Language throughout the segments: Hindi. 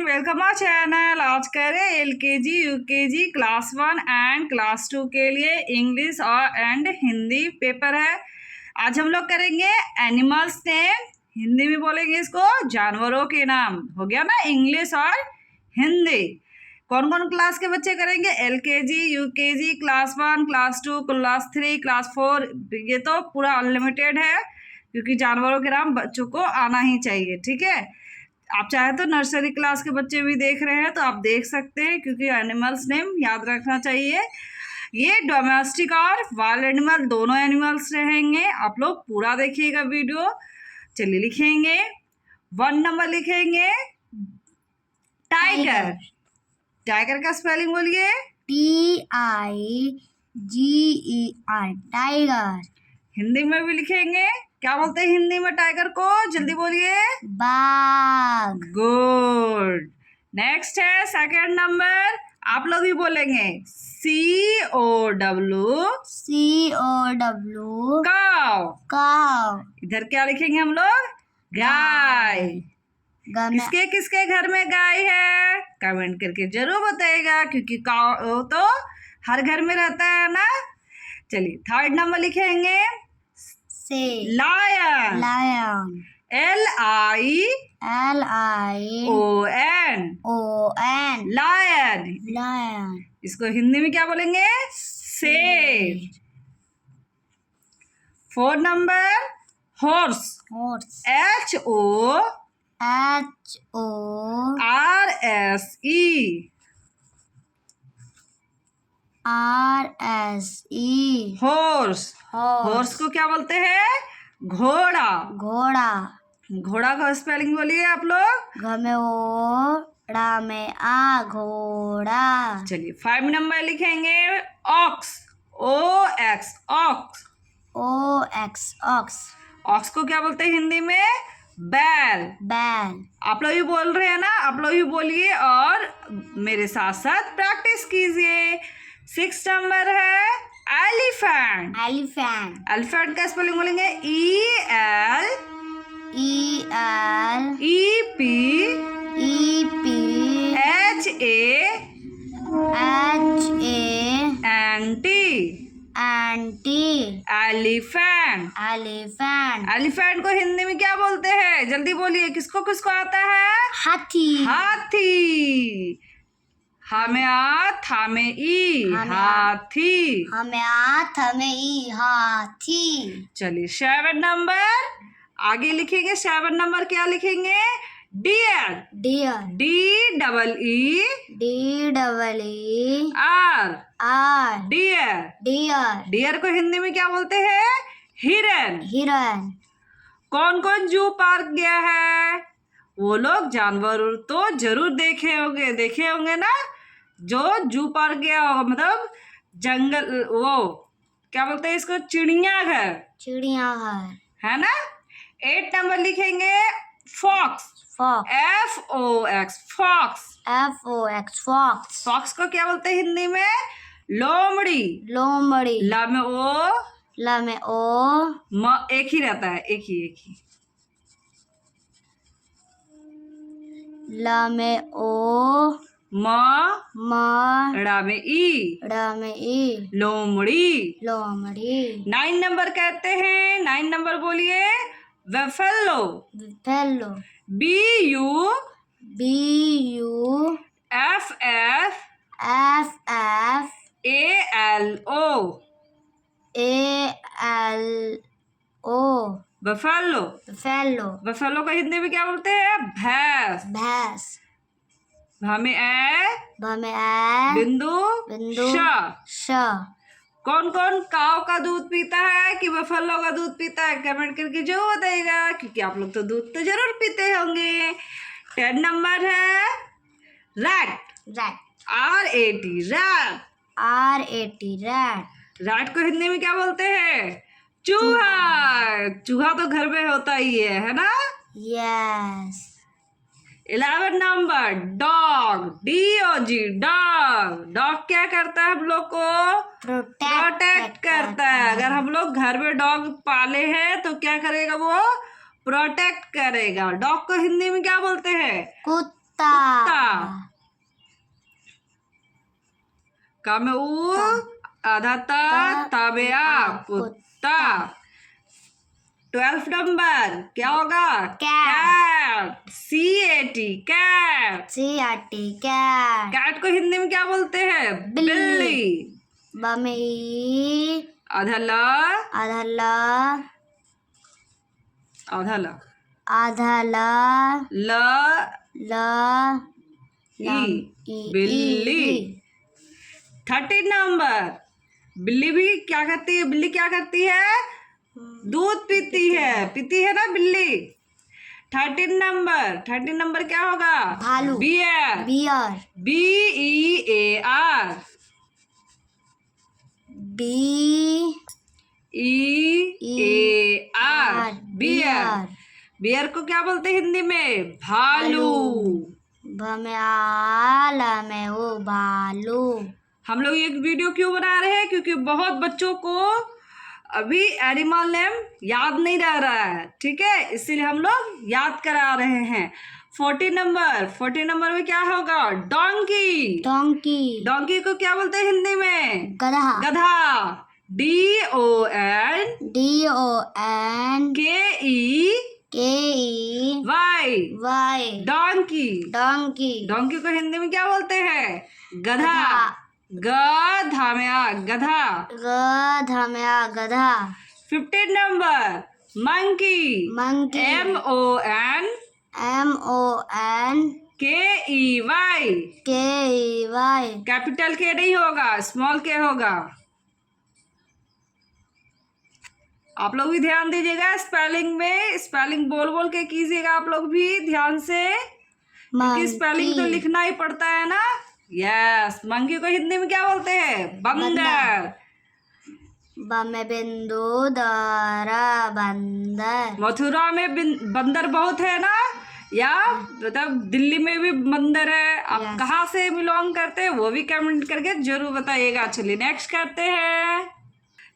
Welcome our channel. आज करें LKG UKG class 1 and class 2 के लिए इंग्लिश और एंड हिंदी पेपर है। आज हम लोग करेंगे एनिमल्स नेम, हिंदी में बोलेंगे इसको जानवरों के नाम। हो गया ना इंग्लिश और हिंदी। कौन कौन क्लास के बच्चे करेंगे? LKG UKG class 1 class 2 class 3 class 4। ये तो पूरा अनलिमिटेड है क्योंकि जानवरों के नाम बच्चों को आना ही चाहिए। ठीक है, आप चाहे तो नर्सरी क्लास के बच्चे भी देख रहे हैं तो आप देख सकते हैं क्योंकि एनिमल्स नेम याद रखना चाहिए। ये डोमेस्टिक और वाइल्ड एनिमल दोनों एनिमल्स रहेंगे। आप लोग पूरा देखिएगा वीडियो। चलिए लिखेंगे 1 नंबर लिखेंगे टाइगर। टाइगर का स्पेलिंग बोलिए। TIGER tiger. हिंदी में भी लिखेंगे। क्या बोलते हैं हिंदी में टाइगर को? जल्दी बोलिए। बाघ। गुड। नेक्स्ट है सेकंड नंबर। आप लोग भी बोलेंगे COW काव। काव। इधर क्या लिखेंगे हम लोग? गाय। किसके किसके घर में गाय है? कमेंट करके जरूर बताइएगा क्योंकि काव तो हर घर में रहता है ना। चलिए थर्ड नंबर लिखेंगे lion. Lion. LION lion. Lion. इसको हिंदी में क्या बोलेंगे? शेर। 4 number horse. Horse. HORSE horse. Horse को क्या बोलते हैं? घोड़ा। घोड़ा। घोड़ा का स्पेलिंग बोलिए आप लोग। घ में ओ, ड़ा में आ, घोड़ा। चलिए 5 नंबर लिखेंगे ox. OX ox. OX ox को क्या बोलते हैं हिंदी में? बैल। बैल। आप लोग भी बोल रहे हैं ना, आप लोग भी बोलिए और मेरे साथ साथ प्रैक्टिस कीजिए। 6 नंबर है एलिफेंट। एलिफेंट। एलिफेंट का स्पेलिंग बोलेंगे ELEPHANT। एलिफेंट। एलिफेंट। एलिफेंट को हिंदी में क्या बोलते हैं? जल्दी बोलिए। किसको किसको आता है? हाथी। हाथी। हमें आ था में ई हाथी। हमें आठ हमें ई हाथी। चलिए 7 नंबर आगे लिखेंगे। 7 नंबर क्या लिखेंगे? Deer. Deer. DEER। Deer. Deer. Deer को हिंदी में क्या बोलते हैं? हिरन। हिरन। कौन कौन जू पार्क गया है? वो लोग जानवर तो जरूर देखे होंगे ना। जो जू पार्क गया होगा मतलब जंगल, वो क्या बोलते हैं इसको? चिड़ियाघर। चिड़ियाघर है ना। 8 नंबर लिखेंगे fox. FOX fox. Fox. Fox को क्या बोलते हैं हिंदी में? लोमड़ी। लोमड़ी। ला में ओ, ला में ओ, म एक ही रहता है, एक ही। ला में ओ, म ड़ा में ई, ड़ा में ई, लोमड़ी। लोमड़ी। 9 नंबर कहते हैं। 9 नंबर बोलिए। वेफेलो। BUFFALO। बफेलो। बफेलो का हिंदी में क्या बोलते हैं? भैंस। भैंस। हमें बिंदु श। कौन कौन काव का दूध पीता है कि बफेलो का दूध पीता है? कमेंट करके जरूर बताइएगा क्योंकि आप लोग तो दूध तो जरूर पीते होंगे। 10 नंबर है रैट। RAT rat. रैट को हिंदी में क्या बोलते हैं? चूहा। चूहा तो घर में होता ही है ना। Yes. 11 number dog. DOG dog. Dog क्या करता है? हम लोग को प्रोटेक्ट करता है। अगर हम लोग घर में डॉग पाले हैं तो क्या करेगा? वो प्रोटेक्ट करेगा। डॉग को हिंदी में क्या बोलते हैं? कुत्ता का में ऊ आधा ता ताबे आ कुत्ता। 12th नंबर क्या होगा? Cat, CAT cat. CAT cat. Cat को हिंदी में क्या बोलते हैं? बिल्ली। बमी आधा ल आधा ल आधा ल आधा ल ल ई बिल्ली। 13 नंबर बिल्ली भी क्या करती है? बिल्ली क्या करती है? दूध पीती है ना बिल्ली। 13 नंबर क्या होगा? भालू। Bear, bear BEAR BEAR bear. Bear को क्या बोलते हैं हिंदी में? भालू। भम्याल में वो भालू। हम लोग एक वीडियो क्यों बना रहे हैं? क्योंकि बहुत बच्चों को अभी एनिमल नेम याद नहीं रह रहा है, ठीक है, इसीलिए हम लोग याद करा रहे हैं। 14 नंबर में क्या होगा? डोंकी। डोंकी को क्या बोलते हैं हिंदी में? गधा DON KEY डोंकी। डोंकी को हिंदी में क्या बोलते हैं? गधा। गधा में आ गधा। 15 number monkey. MON KEY capital के नहीं होगा, स्मॉल के होगा। आप लोग भी ध्यान दीजिएगा स्पेलिंग में, स्पेलिंग बोल बोल के कीजिएगा आप लोग भी ध्यान से, क्योंकि स्पेलिंग तो लिखना ही पड़ता है ना। यस। मंकी को हिंदी में क्या बोलते हैं? बंदर। बिंदु दरा बंदर। मथुरा में बंदर बहुत है ना, या मतलब दिल्ली में भी बंदर है। आप कहाँ से बिलोंग करते हैं वो भी कमेंट करके जरूर बताइएगा। चलिए नेक्स्ट करते हैं।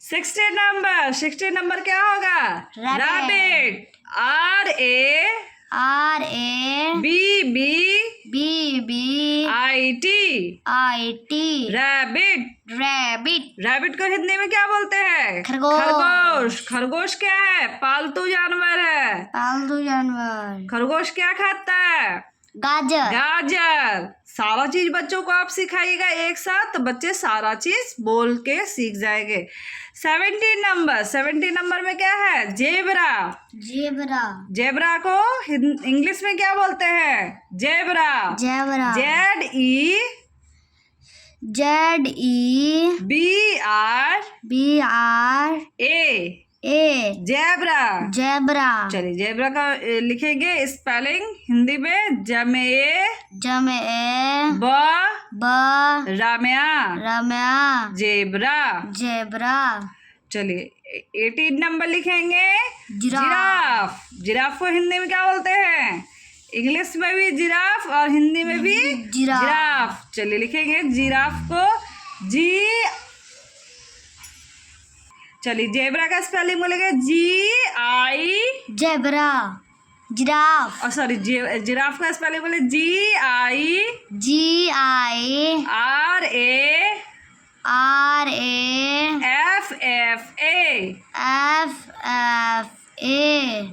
16 नंबर क्या होगा? रैबिट। RABBIT रैबिट को हिंदी में क्या बोलते हैं? खरगोश। खरगोश क्या है? पालतू जानवर है। खरगोश क्या खाता है? गाजर। सारा चीज बच्चों को आप सिखाइएगा एक साथ, तो बच्चे सारा चीज बोल के सीख जाएंगे। 17 नंबर में क्या है? जेबरा। जेबरा को इंग्लिश में क्या बोलते हैं? जेबरा। ZEBRA zebra. चलिए जेबरा का लिखेंगे स्पेलिंग हिंदी में जमे ब राम्या जेबरा। चलिए 18 नंबर लिखेंगे जिराफ। जिराफ को हिंदी में क्या बोलते हैं? इंग्लिश में भी जिराफ और हिंदी में भी जिराफ। चलिए लिखेंगे जिराफ को चलिए जेबरा का स्पेलिंग बोलेंगे जिराफ। सॉरी जिराफ का स्पेलिंग बोले GIRAFFA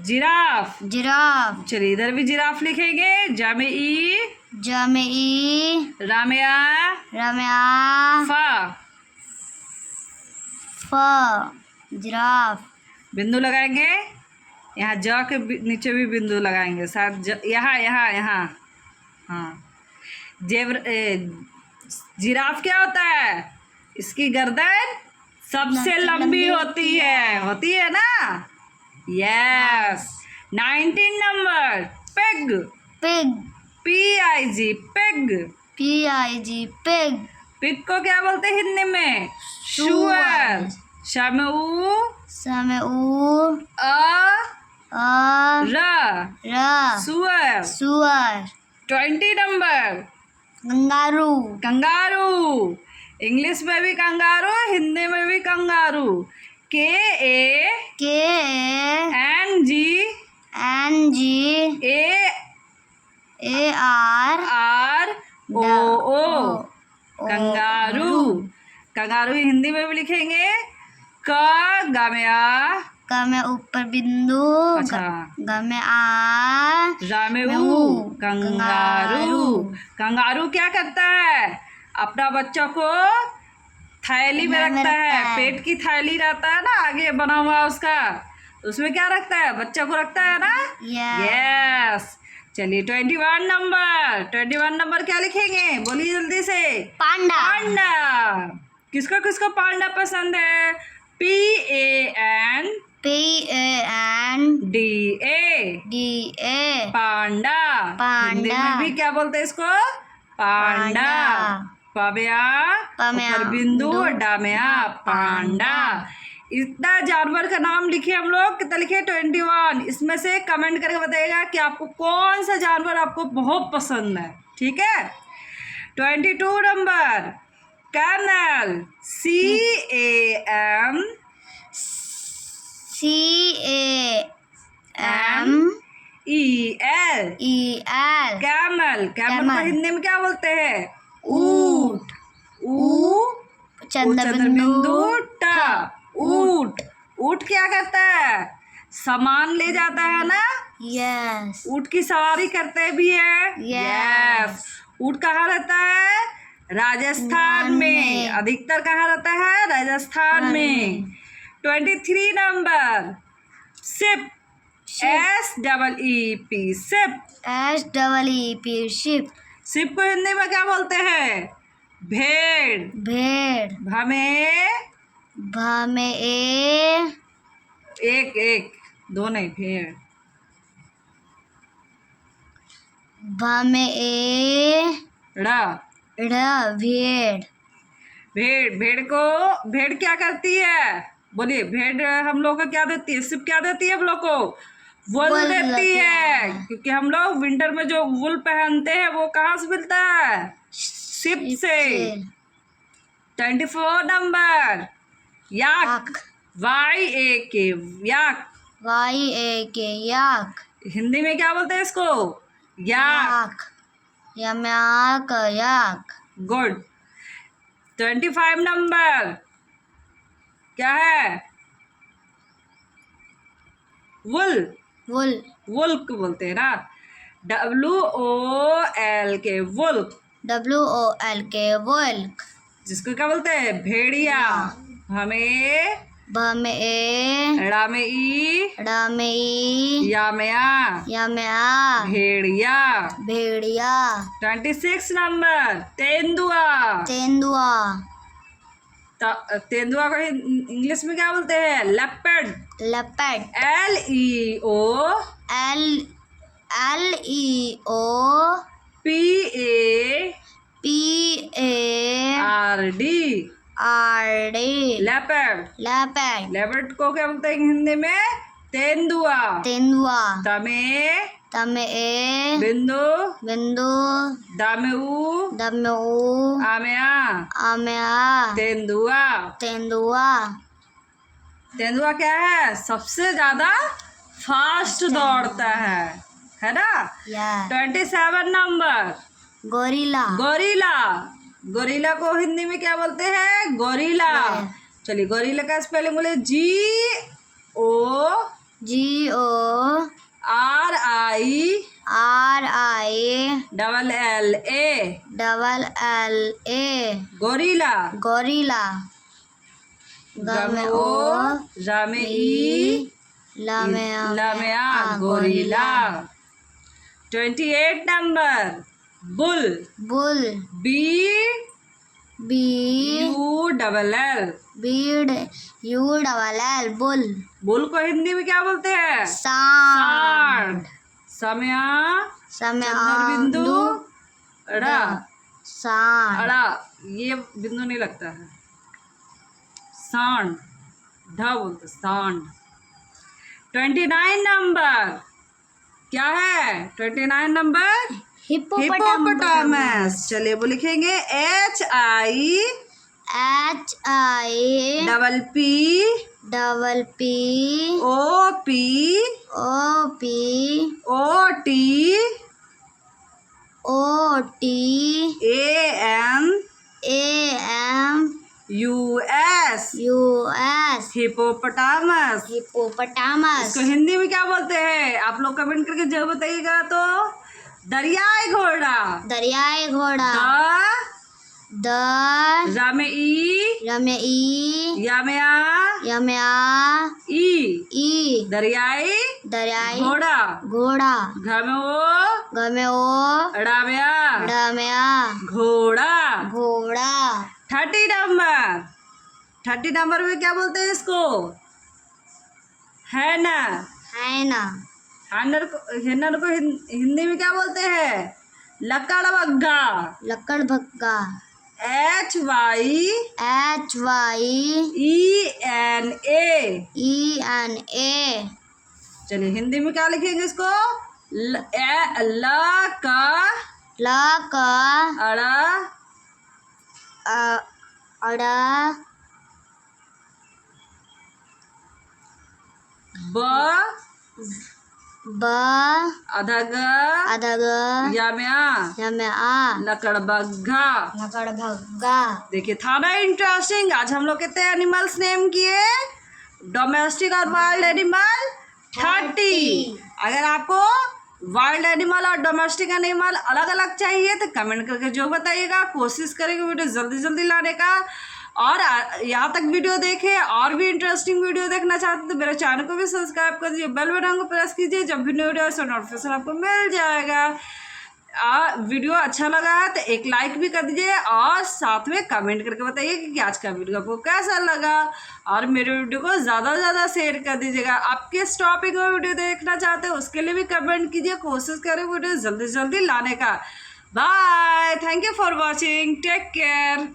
जिराफ। चलिए इधर भी जिराफ लिखेंगे जमे राम्या जिराफ। बिंदु लगाएंगे यहाँ, ज के नीचे भी बिंदु लगाएंगे शायद यहाँ। हाँ। जिराफ क्या होता है? इसकी गर्दन सबसे लंबी होती है ना। Yes. 19 number pig. PIG pig को क्या बोलते हैं हिंदी में? शुअर। शमऊ सुअर। 20 नंबर कंगारू। इंग्लिश में भी कंगारू, हिंदी में भी kangaroo. KANGAROO AR ROO kangaroo. Kangaroo Hindi में भी लिखेंगे क ग में आ, क में ऊपर बिंदु, अच्छा, ग में आ, रा में में ऊ, ऊ, कंगारू। कंगारू क्या करता है? अपना बच्चों को थैली में रखता है। पेट की थैली रहता है ना, आगे बना हुआ उसका, उसमें क्या रखता है? बच्चा को रखता है ना। यस। चलिए 21 नंबर क्या लिखेंगे? बोलिए जल्दी से। पांडा। पांडा। किसको किसको पांडा पसंद है? PANDA पांडा। हिंदी में भी क्या बोलते हैं इसको? पांडा। पमया ऊपर बिंदु, डामया पांडा। इतना जानवर का नाम लिखे हम लोग, कितना लिखे? 21। इसमें से कमेंट करके बताइएगा कि आपको कौन सा जानवर आपको बहुत पसंद है। ठीक है। 22 number camel. CAMEL camel. Camel को हिंदी में क्या बोलते हैं? ऊंट। चंद्रबिंदु ट ऊंट। ऊंट क्या करता है? सामान ले जाता है ना। यस। ऊंट की सवारी करते भी है। यस। ऊंट कहाँ रहता है? राजस्थान में। अधिकतर कहाँ रहता है? राजस्थान में। 23 number ship. SEEP ship. SEEP ship को हिंदी में क्या बोलते हैं? भेड़। भेड़। भ में एक दो नहीं, भेड़। भ में भेड़। भेड़ क्या करती है? बोलिए। भेड़ हम लोग को क्या देती है? सिर्फ क्या देती है हम लोग को? वुल देती है। क्योंकि हम लोग विंटर में जो वुल पहनते हैं वो कहाँ से मिलता है? सिप से। 24 नंबर याक। YAK याक। हिंदी में क्या बोलते हैं इसको? याक। याक। गुड। 25 नंबर क्या है? वुल। वुल्क बोलते हैं ना। WOLK वुल्क। जिसको क्या बोलते हैं? भेड़िया। हमें ब में ड़ा में ई, या में आ, भेड़िया। 26 नंबर तेंदुआ। तेंदुआ को इंग्लिश में क्या बोलते हैं? लेपर्ड। LEOPARD लेपर्ड को क्या बोलते हैं हिंदी में? तेंदुआ। तमे बिंदु दामेऊ आमेया तेंदुआ। तेंदुआ क्या है? सबसे ज्यादा फास्ट दौड़ता है ना। 27 नंबर गोरिल्ला को हिंदी में क्या बोलते हैं? गोरिल्ला। चलिए गोरिल्ला का स्पेलिंग बोले GORILLA gorilla. Gorilla. 28 number bull. BULL bull को हिंदी में क्या बोलते हैं? सांड। बिंदु अड़ा, ये बिंदु नहीं लगता है। सांड ढ बोलते सांड। 29 नंबर क्या है? 29 नंबर हिप्पोपोटामस। चलिए वो लिखेंगे HIPPOPOTAMUS HIPPOTAMUS US hippopotamus. Hippopotamus इसको हिंदी में क्या बोलते हैं आप लोग कमेंट करके जरूर बताइएगा। तो दरियाई घोड़ा, दरियाई घोड़ा द रा में ई, र में ई या में आ, य में आ ई, दरियाई दरियाई घोड़ा। घोड़ा घ में ओ, ग में ओ ड़ा में आ, ड़ में आ घोड़ा। घोड़ा 30 नंबर, 30 नंबर में क्या बोलते हैं इसको? है ना। हैनर को हिंदी में क्या बोलते हैं? लकड़ बग्गा। लकड़ भग्गा HYENA। ENA चलिए हिंदी में क्या लिखेंगे इसको? ल का ल क अड़ा अड़ा ब ब अधग अधग या में आ, य में आ लकड़ बग्घा। लकड़ भग्गा। देखिए था ना इंटरेस्टिंग। आज हम लोग कितने एनिमल्स नेम किए? डोमेस्टिक और वाइल्ड एनिमल 30। अगर आपको वाइल्ड एनिमल और डोमेस्टिक एनिमल अलग अलग चाहिए तो कमेंट करके जो बताइएगा। कोशिश करेंगे वीडियो जल्दी जल्दी लाने का। और यहाँ तक वीडियो देखें और भी इंटरेस्टिंग वीडियो देखना चाहते तो मेरे चैनल को भी सब्सक्राइब कर दीजिए, बेल बटन को प्रेस कीजिए। जब भी न्यू वीडियो से नोटिफिकेशन आपको मिल जाएगा। वीडियो अच्छा लगा है तो एक लाइक भी कर दीजिए और साथ में कमेंट करके बताइए कि आज का वीडियो आपको कैसा लगा। और मेरे वीडियो को ज़्यादा से ज़्यादा शेयर कर दीजिएगा। आप किस टॉपिक में वीडियो देखना चाहते हैं उसके लिए भी कमेंट कीजिए। कोशिश करें वीडियो जल्दी जल्दी लाने का। Bye, thank you for watching, take care.